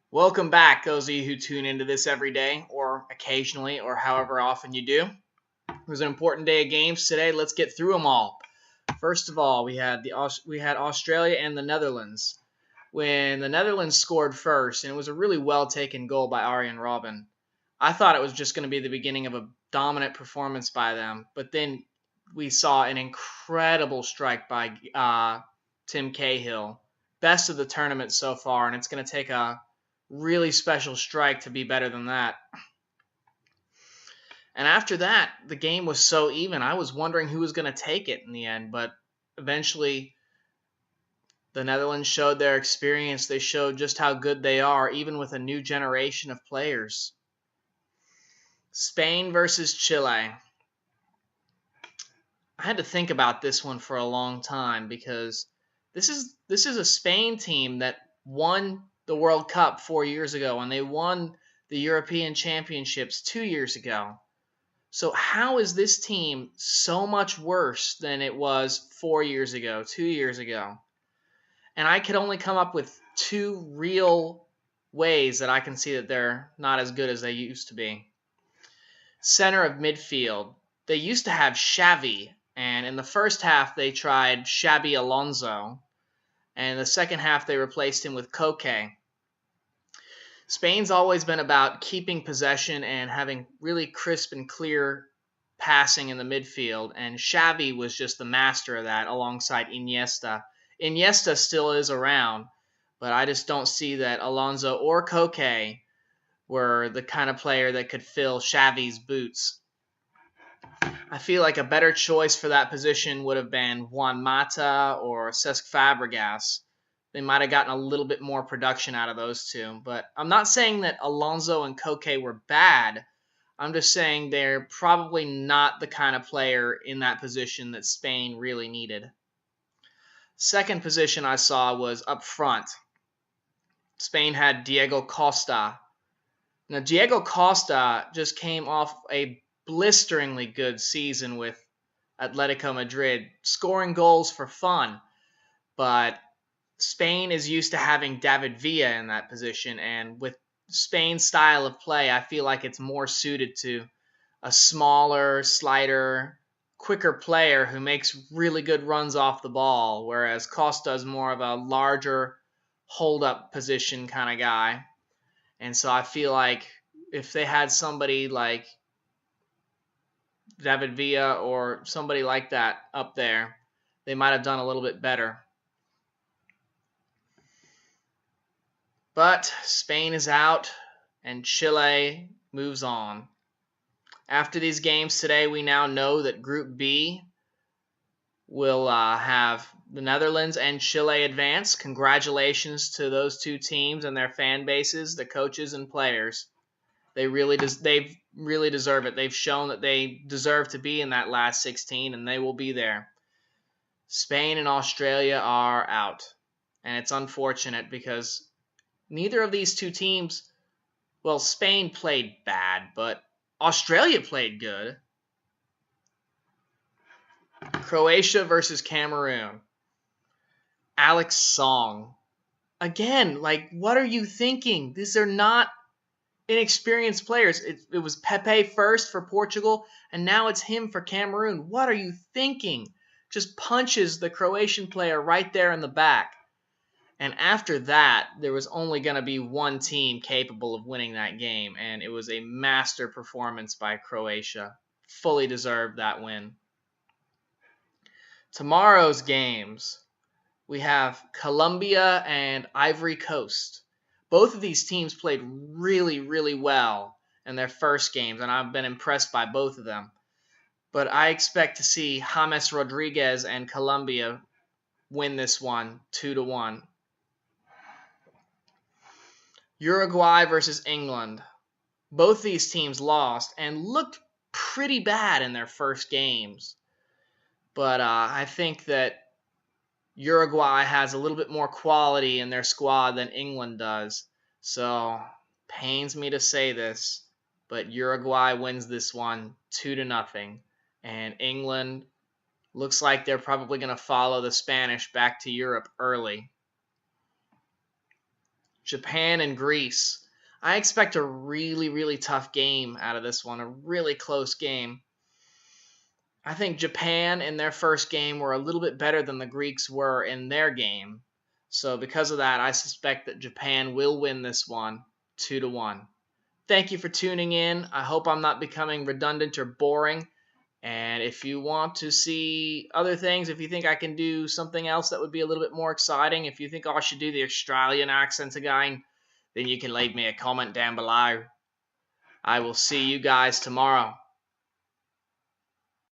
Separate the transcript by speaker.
Speaker 1: Welcome back, those of you who tune into this every day, or occasionally, or however often you do. It was an important day of games today. Let's get through them all. First of all, we had Australia and the Netherlands. When the Netherlands scored first, and it was a really well taken goal by Arjen Robben, I thought it was just going to be the beginning of a dominant performance by them. But then we saw an incredible strike by Tim Cahill, best of the tournament so far, and it's going to take a really special strike to be better than that. And after that, the game was so even. I was wondering who was going to take it in the end, but eventually the Netherlands showed their experience. They showed just how good they are, even with a new generation of players. Spain versus Chile. I had to think about this one for a long time because this is a Spain team that won the World Cup 4 years ago and they won the European Championships 2 years ago. So how is this team so much worse than it was 4 years ago, 2 years ago? And I could only come up with two real ways that I can see that they're not as good as they used to be. Center of midfield. They used to have Xavi, and in the first half they tried Xabi Alonso, and in the second half they replaced him with Koke. Spain's always been about keeping possession and having really crisp and clear passing in the midfield, and Xavi was just the master of that alongside Iniesta. Iniesta still is around, but I just don't see that Alonso or Koke were the kind of player that could fill Xavi's boots. I feel like a better choice for that position would have been Juan Mata or Cesc Fabregas. They might have gotten a little bit more production out of those two. But I'm not saying that Alonso and Koke were bad. I'm just saying they're probably not the kind of player in that position that Spain really needed. Second position I saw was up front. Spain had Diego Costa. Now, Diego Costa just came off a blisteringly good season with Atletico Madrid, scoring goals for fun. But Spain is used to having David Villa in that position, and with Spain's style of play, I feel like it's more suited to a smaller, slighter, quicker player who makes really good runs off the ball, whereas Costa is more of a larger, hold-up position kind of guy. And so I feel like if they had somebody like David Villa or somebody like that up there, they might have done a little bit better. But Spain is out and Chile moves on. After these games today, we now know that Group B will have the Netherlands and Chile advance. Congratulations to those two teams and their fan bases, the coaches and players. They really deserve it. They've shown that they deserve to be in that last 16, and they will be there. Spain and Australia are out, and it's unfortunate because neither of these two teams, well, Spain played bad, but Australia played good. Croatia versus Cameroon. Alex Song. Again, like, what are you thinking? These are not inexperienced players. It was Pepe first for Portugal, and now it's him for Cameroon. What are you thinking? Just punches the Croatian player right there in the back. And after that, there was only going to be one team capable of winning that game, and it was a master performance by Croatia. Fully deserved that win. Tomorrow's games, we have Colombia and Ivory Coast. Both of these teams played really, really well in their first games, and I've been impressed by both of them. But I expect to see James Rodriguez and Colombia win this one 2-1. Uruguay versus England. Both these teams lost and looked pretty bad in their first games. But I think that Uruguay has a little bit more quality in their squad than England does. So, pains me to say this, but Uruguay wins this one 2-0. And England looks like they're probably going to follow the Spanish back to Europe early. Japan and Greece. I expect a really, really tough game out of this one, a really close game. I think Japan in their first game were a little bit better than the Greeks were in their game. So because of that, I suspect that Japan will win this one 2-1. Thank you for tuning in. I hope I'm not becoming redundant or boring. And if you want to see other things, if you think I can do something else that would be a little bit more exciting, if you think I should do the Australian accent again, then you can leave me a comment down below. I will see you guys tomorrow.